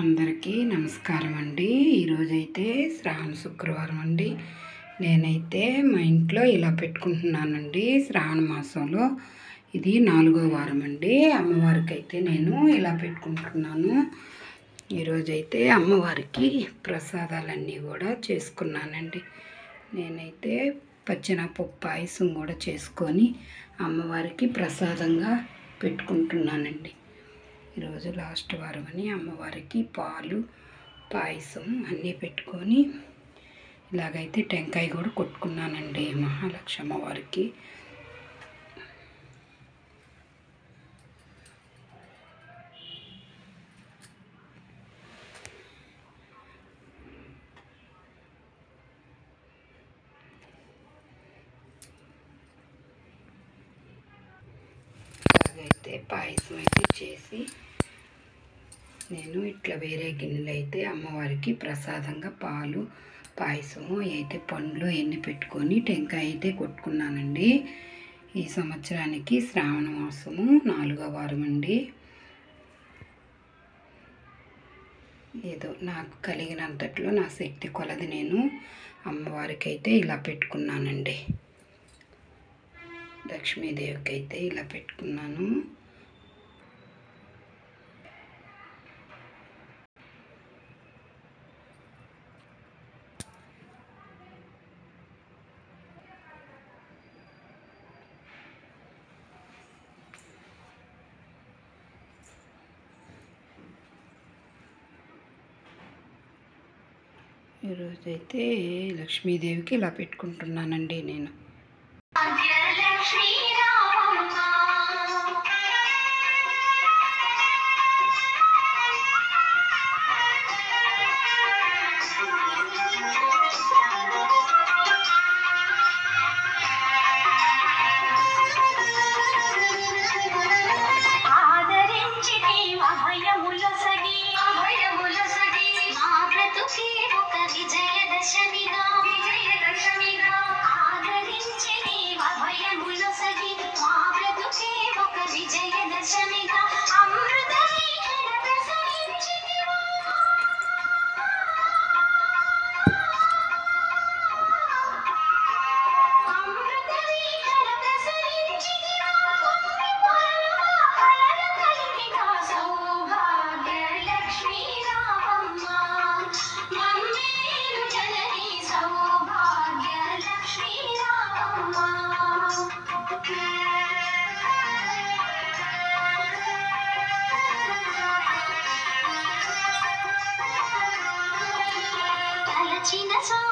అందరికీ నమస్కారం అండి. ఈరోజైతే శ్రావణ శుక్రవారం అండి. నేనైతే మా ఇంట్లో ఇలా పెట్టుకుంటున్నానండి. శ్రావణ మాసంలో ఇది 4వ వారం అండి. అమ్మవారికి అయితే నేను ఇలా పెట్టుకుంటున్నాను. ఈరోజైతే అమ్మవారికి ప్రసాదాలన్నీ కూడా చేసుకున్నానండి. నేనైతే పచ్చెనగపప్పు పాయసం కూడా చేసుకొని అమ్మవారికి ప్రసాదంగా పెట్టుకుంటున్నానండి. ఈరోజు లాస్ట్ వారం అని అమ్మవారికి పాలు పాయసం అన్నీ పెట్టుకొని ఇలాగైతే టెంకాయ కూడా కొట్టుకున్నానండి మహాలక్ష్మి అమ్మవారికి. ఇలాగైతే పాయసం అయితే చేసి నేను ఇట్లా వేరే గిన్నెలు అయితే అమ్మవారికి ప్రసాదంగా పాలు పాయసము అయితే పండ్లు ఎన్ని పెట్టుకొని టెంకాయ అయితే కొట్టుకున్నానండి. ఈ సంవత్సరానికి శ్రావణ మాసము 4వ వారం అండి. ఏదో నాకు కలిగినంతట్లో నా శక్తి కొలది నేను అమ్మవారికి అయితే ఇలా పెట్టుకున్నానండి. లక్ష్మీదేవికి అయితే ఇలా పెట్టుకున్నాను. ఈరోజైతే లక్ష్మీదేవికి ఇలా పెట్టుకుంటున్నానండి నేను. China